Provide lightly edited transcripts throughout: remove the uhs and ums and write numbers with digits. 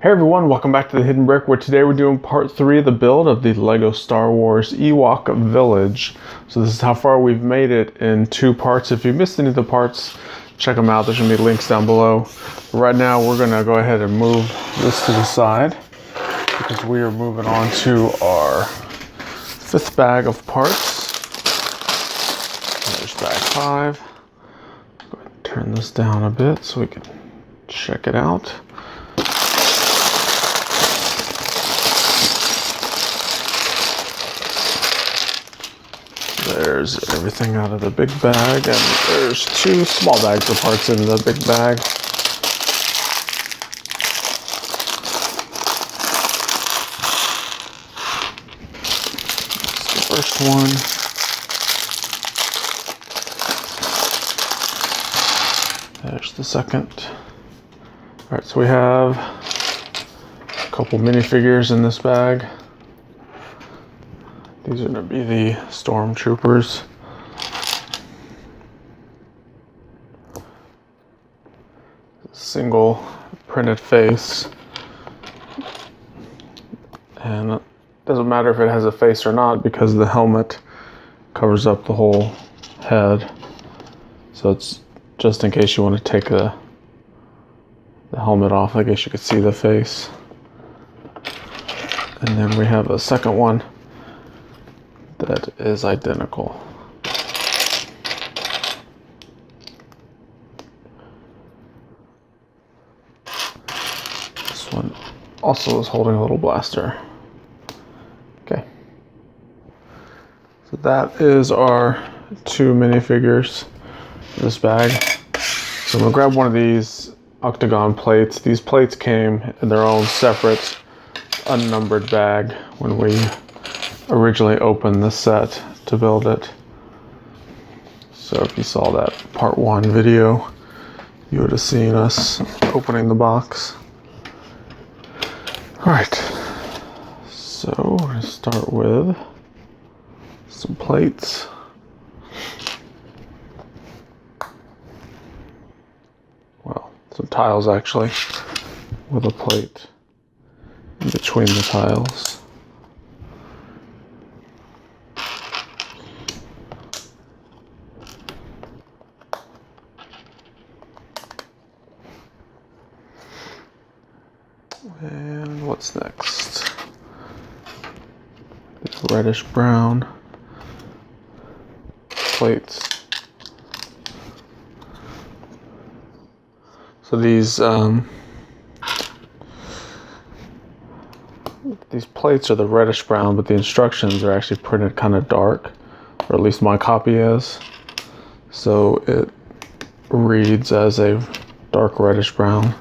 Hey everyone, welcome back to The Hidden Brick, where today we're doing part 3 of the build of the LEGO Star Wars Ewok Village. So this is how far we've made it in 2 parts. If you missed any of the parts, check them out. There's going to be links down below. Right now we're going to go ahead and move this to the side because we are moving on to our 5th bag of parts. There's bag 5. Go ahead and turn this down a bit so we can check it out. There's everything out of the big bag, and there's 2 small bags of parts in the big bag. That's the first one. There's the second. Alright, so we have a couple minifigures in this bag. These are going to be the stormtroopers. Single printed face. And it doesn't matter if it has a face or not because the helmet covers up the whole head. So it's just in case you want to take the helmet off. I guess you could see the face. And then we have a second one that is identical. This one also is holding a little blaster. Okay. So that is our 2 minifigures in this bag. So I'm gonna grab one of these octagon plates. These plates came in their own separate unnumbered bag when we originally opened the set to build it. So if you saw that part 1 video, you would have seen us opening the box. Alright, so we're going to start with some plates. Well, some tiles actually, with a plate in between the tiles. And what's next? This reddish brown plates. So these plates are the reddish brown, but the instructions are actually printed kind of dark, or at least my copy is. So it reads as a dark reddish brown.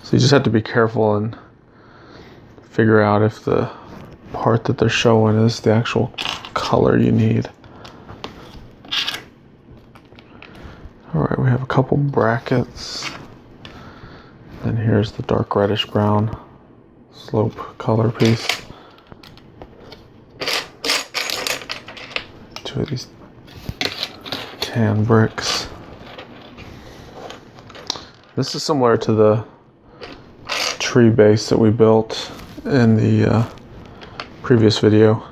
So you just have to be careful and figure out if the part that they're showing is the actual color you need. Alright, we have a couple brackets. And here's the dark reddish brown slope color piece. 2 of these tan bricks. This is similar to the tree base that we built in the previous video.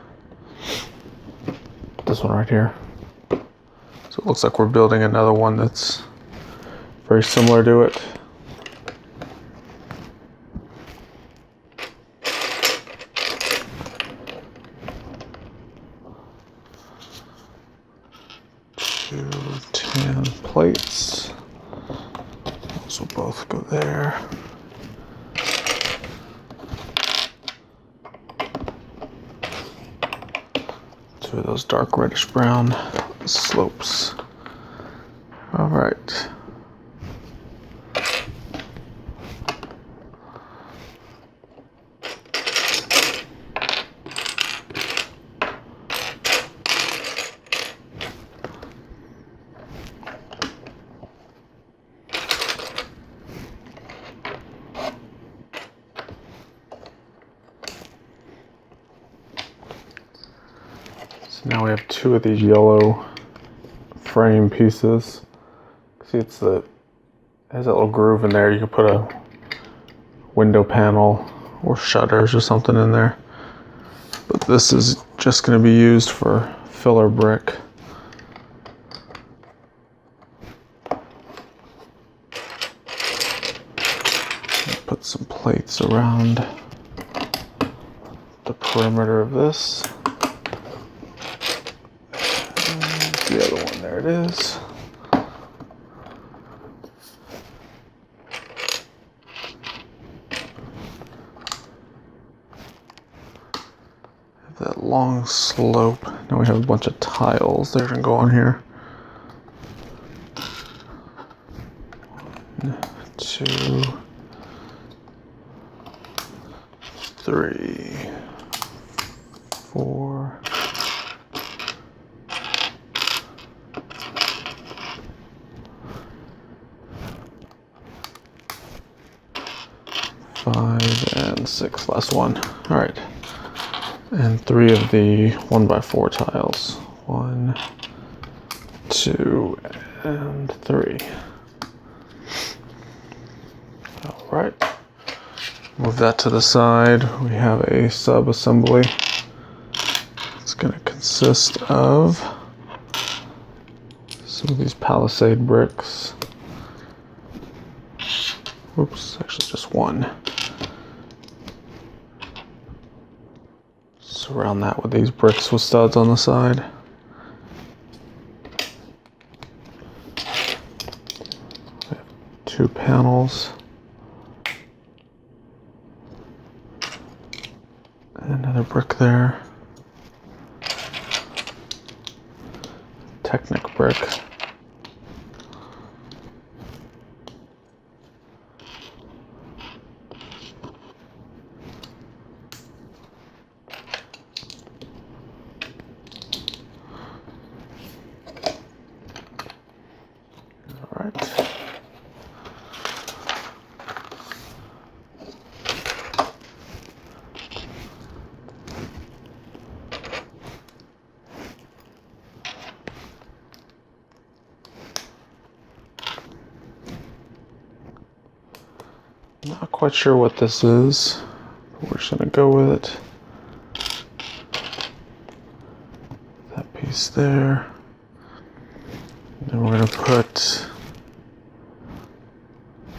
This one right here. So it looks like we're building another one that's very similar to it. Two tan plates. Those will both go there. Two of those dark reddish brown slopes. All right. So now we have 2 of these yellow frame pieces. See, it has that little groove in there. You can put a window panel or shutters or something in there. But this is just going to be used for filler brick. Put some plates around the perimeter of this. And the other one, there it is. That long slope. Now we have a bunch of tiles that are going to go on here. 1, 2, 3, 4, 5 and 6. Last one. All right. And 3 of the 1x4 tiles. 1, 2, and 3. All right. Move that to the side. We have a sub-assembly. It's going to consist of some of these palisade bricks. Oops, actually just one. Surround that with these bricks with studs on the side. We have 2 panels. Another brick there. Technic brick. All right. Not quite sure what this is, but we're just gonna go with it. That piece there. And then we're gonna put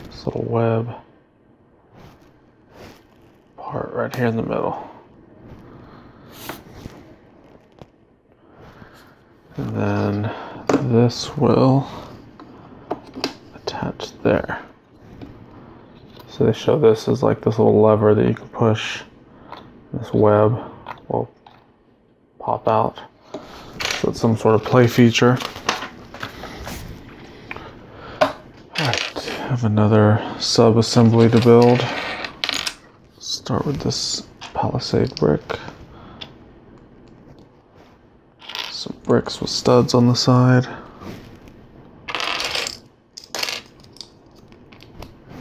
this little web part right here in the middle. And then this will attach there. So they show this as like this little lever that you can push. This web will pop out. So it's some sort of play feature. Alright, have another sub-assembly to build. Start with this palisade brick. Some bricks with studs on the side.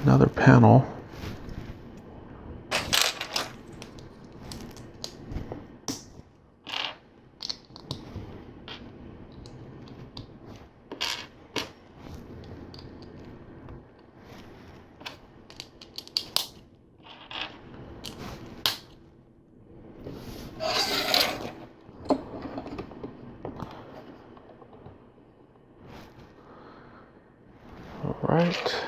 Another panel. All right.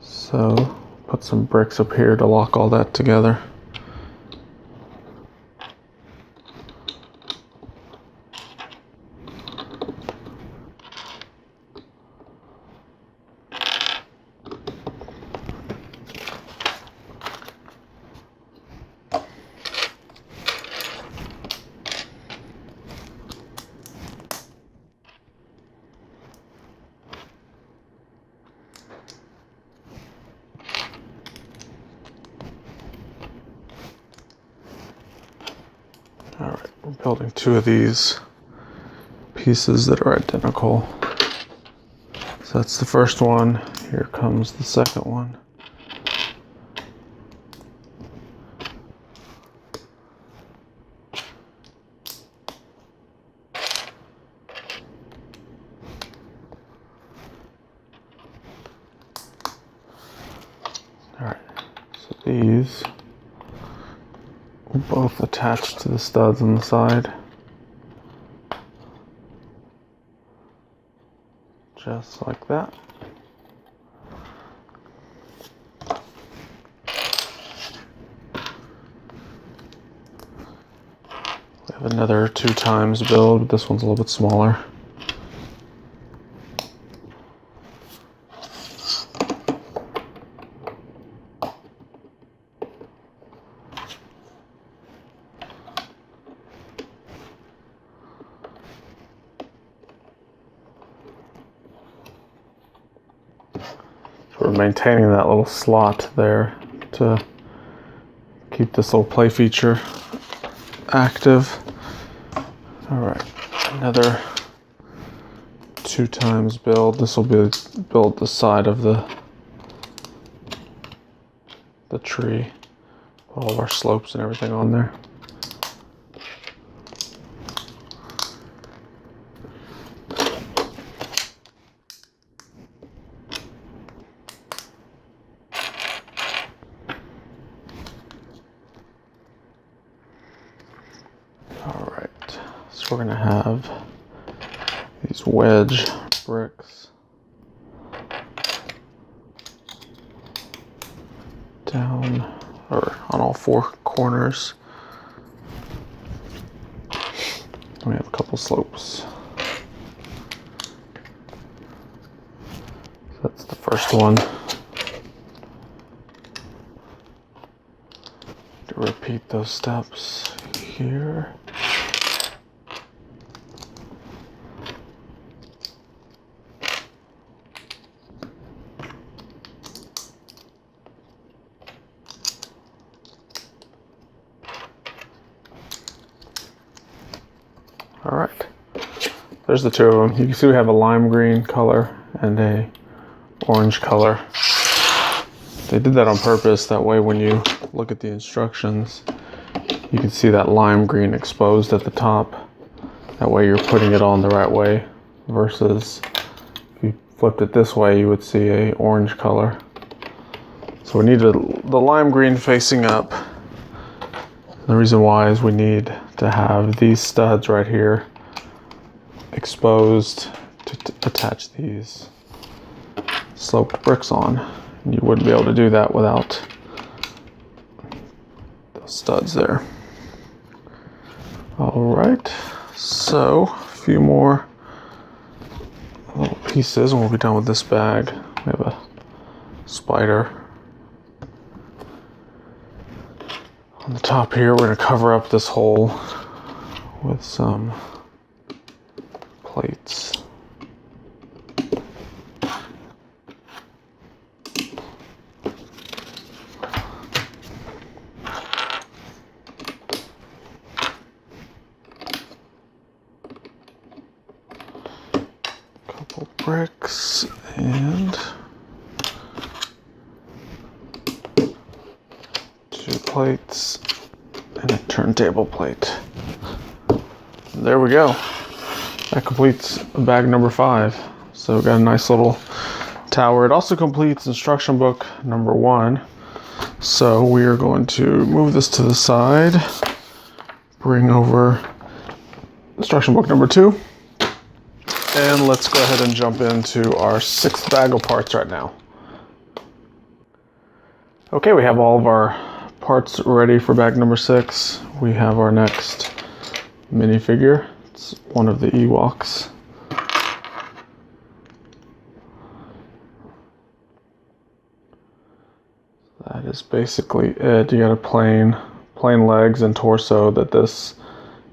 So put some bricks up here to lock all that together. All right, we're building 2 of these pieces that are identical. So that's the first one. Here comes the second one. All right, these will both attach to the studs on the side. Just like that. We have another 2x build, but this one's a little bit smaller. We're maintaining that little slot there to keep this little play feature active. All right, another 2x build. This will be build the side of the tree. Put all of our slopes and everything on there. We're gonna have these wedge bricks down or on all four corners. We have a couple slopes. So that's the first one. To repeat those steps here. All right, there's the two of them. You can see we have a lime green color and a orange color. They did that on purpose. That way when you look at the instructions, you can see that lime green exposed at the top. That way you're putting it on the right way, versus if you flipped it this way, you would see a orange color. So we need the lime green facing up. The reason why is we need to have these studs right here exposed to attach these sloped bricks on. And you wouldn't be able to do that without those studs there. All right, so a few more little pieces and we'll be done with this bag. We have a spider. On the top here, we're going to cover up this hole with some plates. Couple bricks and plates and a turntable plate. There we go. That completes bag number 5. So we've got a nice little tower. It also completes instruction book number 1. So we are going to move this to the side, bring over instruction book number 2, and let's go ahead and jump into our 6th bag of parts right now. Okay, we have all of our parts ready for bag number 6. We have our next minifigure. It's one of the Ewoks. That is basically it. You got a plain legs and torso that this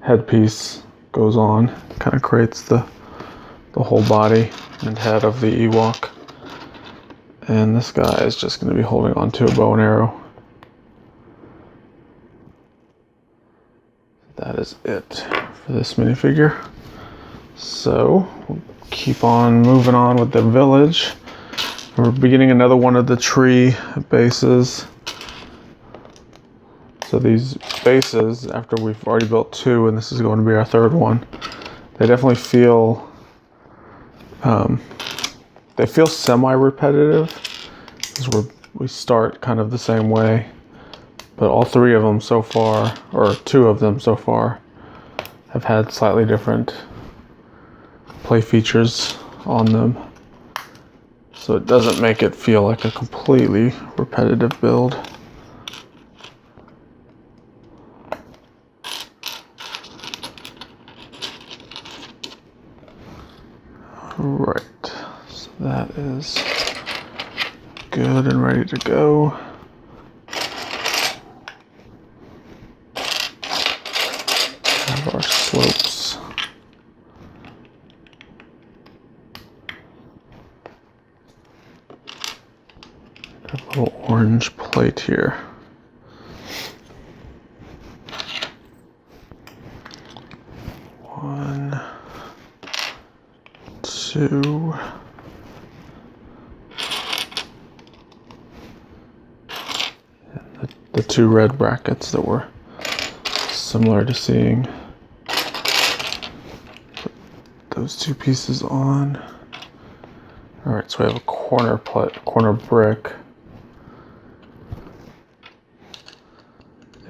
headpiece goes on. Kind of creates the whole body and head of the Ewok. And this guy is just going to be holding onto a bow and arrow. That is it for this minifigure. So we'll keep on moving on with the village. We're beginning another one of the tree bases. So these bases, after we've already built 2, and this is going to be our 3rd one, they definitely feel semi-repetitive, because we start kind of the same way But all three of them so far, or two of them so far, have had slightly different play features on them. So it doesn't make it feel like a completely repetitive build. Right, so that is good and ready to go. Have our slopes. A little orange plate here. One, two, and the two red brackets that were similar to seeing. Put those two pieces on. All right, so we have a corner brick,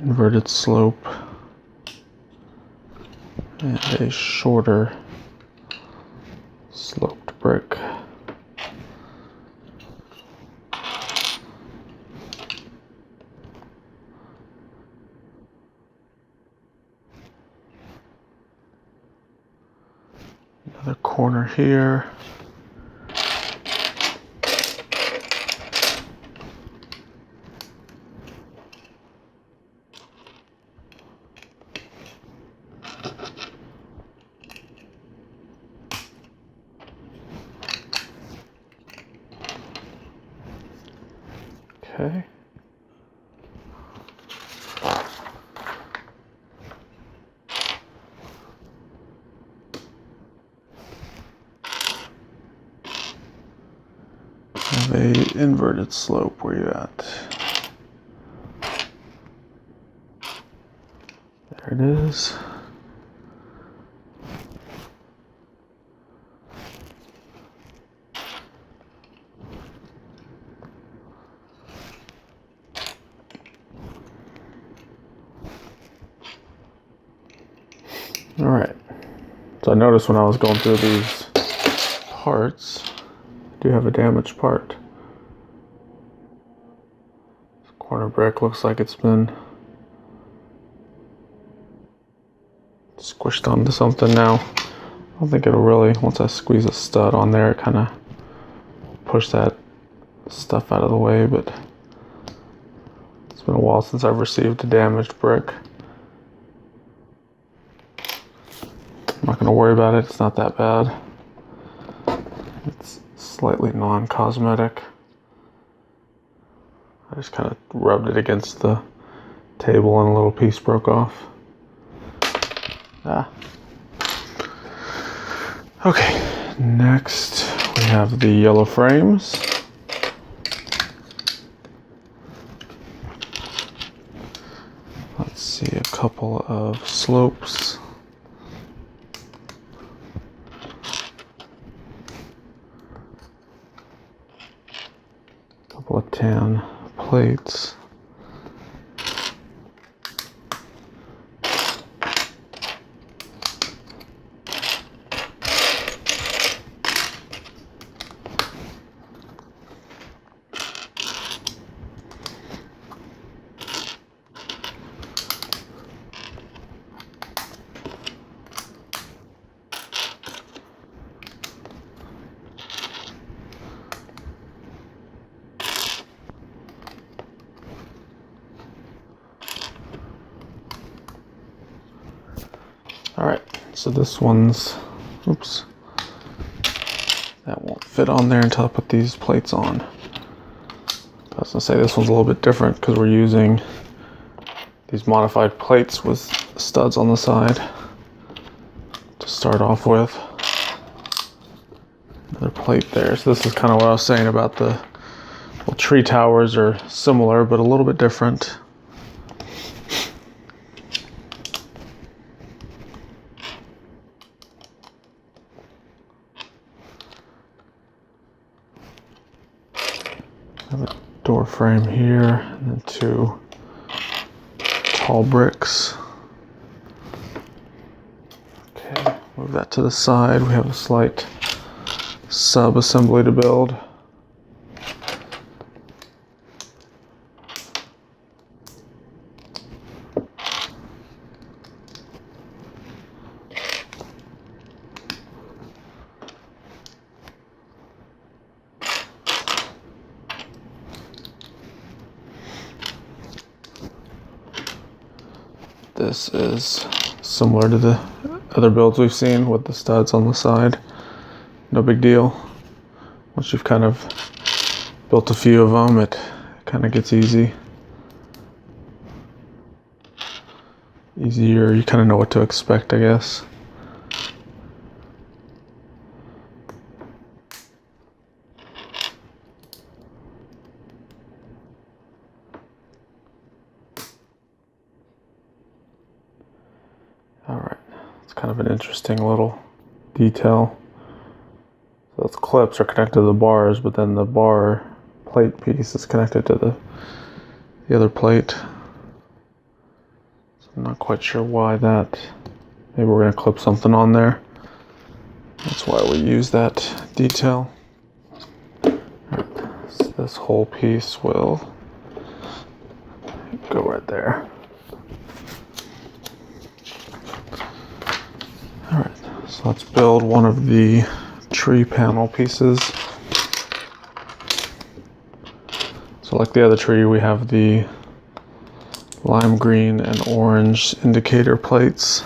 inverted slope, and a shorter sloped brick. Another corner here. Okay. Have a inverted slope. Where you at? There it is. All right, so I noticed when I was going through these parts, I do have a damaged part. This corner brick looks like it's been squished onto something now. I don't think it'll really, once I squeeze a stud on there, it kind of push that stuff out of the way, but it's been a while since I've received a damaged brick. I'm not going to worry about it, it's not that bad. It's slightly non-cosmetic. I just kind of rubbed it against the table and a little piece broke off. Okay, next we have the yellow frames. Let's see, a couple of slopes. Couple of tan plates. All right, so this one's, oops, that won't fit on there until I put these plates on. I was gonna say this one's a little bit different because we're using these modified plates with studs on the side to start off with. Another plate there. So this is kind of what I was saying about the, well, tree towers are similar but a little bit different. I have a door frame here and then two tall bricks. Okay, move that to the side. We have a slight sub-assembly to build. This is similar to the other builds we've seen with the studs on the side. No big deal. Once you've kind of built a few of them, it kind of gets easier. You kind of know what to expect, I guess. Alright, it's kind of an interesting little detail. So those clips are connected to the bars, but then the bar plate piece is connected to the other plate. So I'm not quite sure why that. Maybe we're going to clip something on there. That's why we use that detail. Alright, so this whole piece will go right there. Alright, so let's build one of the tree panel pieces. So like the other tree, we have the lime green and orange indicator plates.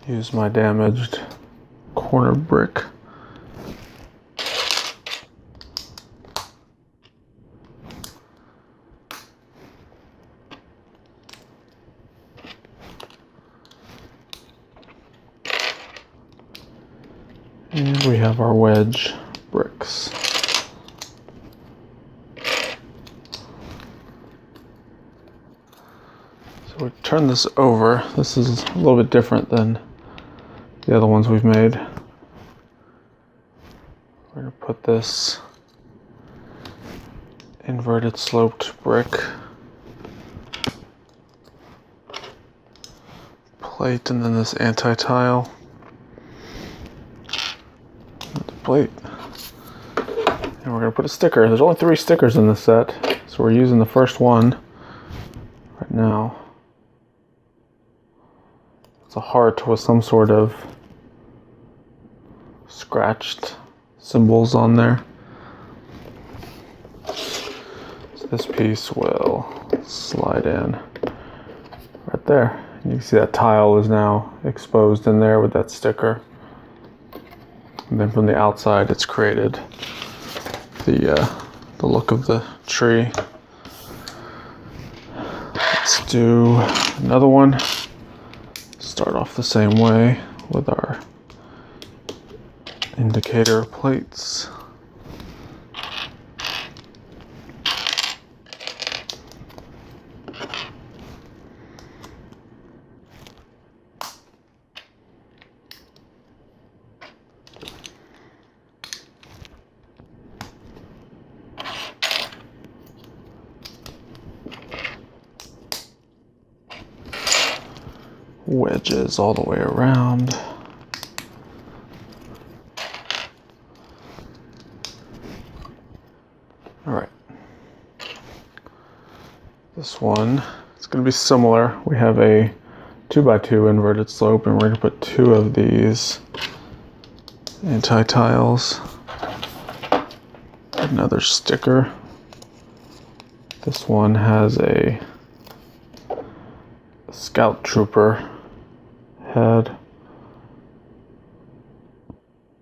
Use my damaged corner brick. And we have our wedge bricks. So we turn this over. This is a little bit different than the other ones we've made. We're going to put this inverted sloped brick plate and then this anti-tile plate. And we're going to put a sticker. There's only 3 stickers in this set, so we're using the first one right now. It's a heart with some sort of scratched symbols on there. So this piece will slide in right there. You can see that tile is now exposed in there with that sticker. And then from the outside, it's created the look of the tree. Let's do another one. Start off the same way with our indicator plates. Wedges all the way around. All right. This one, it's going to be similar. We have a 2x2 inverted slope, and we're going to put 2 of these anti-tiles. Another sticker. This one has a scout trooper head,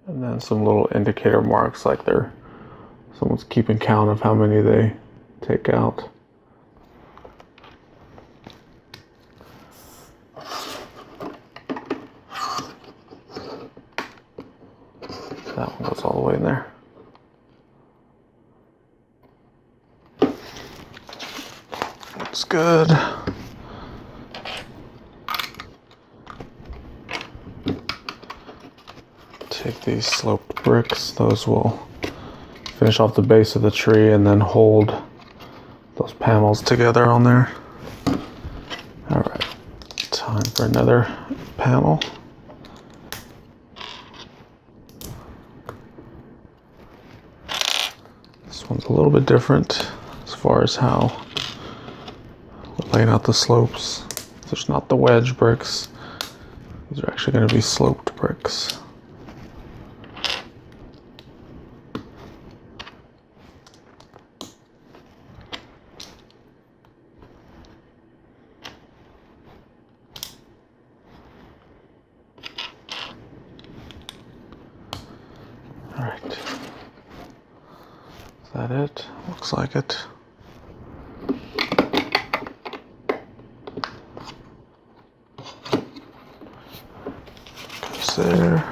and then some little indicator marks like someone's keeping count of how many they take out. That one goes all the way in there. Looks good. Take these sloped bricks, those will finish off the base of the tree and then hold those panels together on there. All right, time for another panel. This one's a little bit different as far as how we're laying out the slopes. There's not the wedge bricks. These are actually going to be sloped bricks. All right. Is that it? Looks like it. Goes there.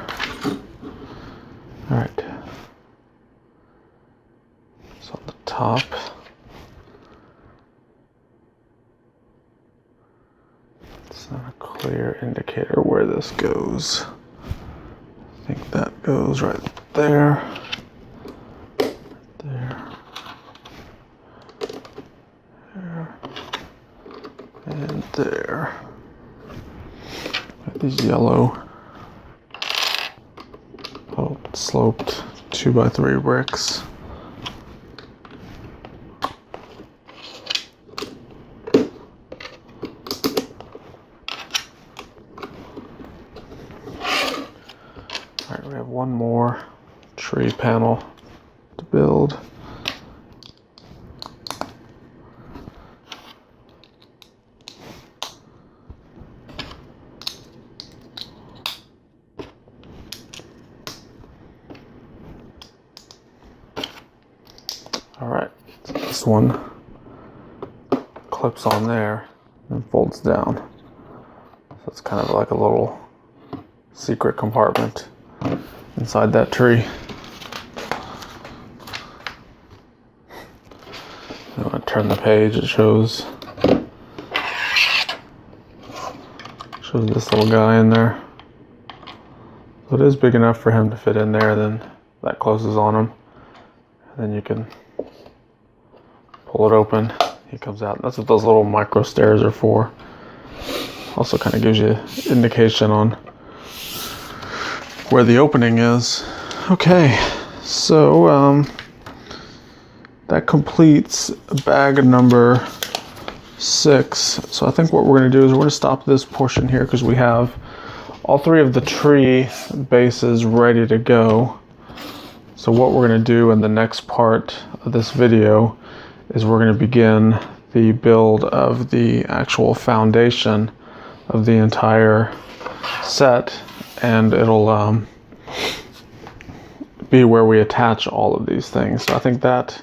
All right. So on the top. It's not a clear indicator where this goes. I think that goes right there, there, and there. Got these yellow, sloped 2x3 bricks. All right, we have one more tree panel to build. All right, so this one clips on there and folds down. So it's kind of like a little secret compartment inside that tree. When I turn the page, it shows this little guy in there. So it is big enough for him to fit in there. Then that closes on him, and then you can pull it open. He comes out. That's what those little micro stairs are for. Also kind of gives you indication on where the opening is. Okay, so that completes bag number 6. So I think what we're going to do is we're going to stop this portion here because we have all 3 of the tree bases ready to go. So what we're going to do in the next part of this video is we're going to begin the build of the actual foundation of the entire set, and it'll be where we attach all of these things. So I think that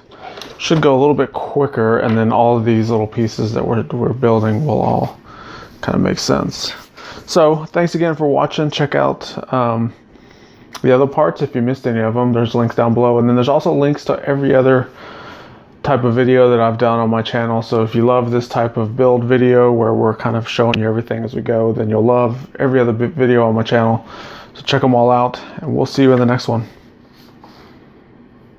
should go a little bit quicker, and then all of these little pieces that we're building will all kind of make sense. So thanks again for watching. Check out the other parts if you missed any of them. There's links down below, and then there's also links to every other type of video that I've done on my channel. So if you love this type of build video where we're kind of showing you everything as we go, then you'll love every other video on my channel. So check them all out, and we'll see you in the next one.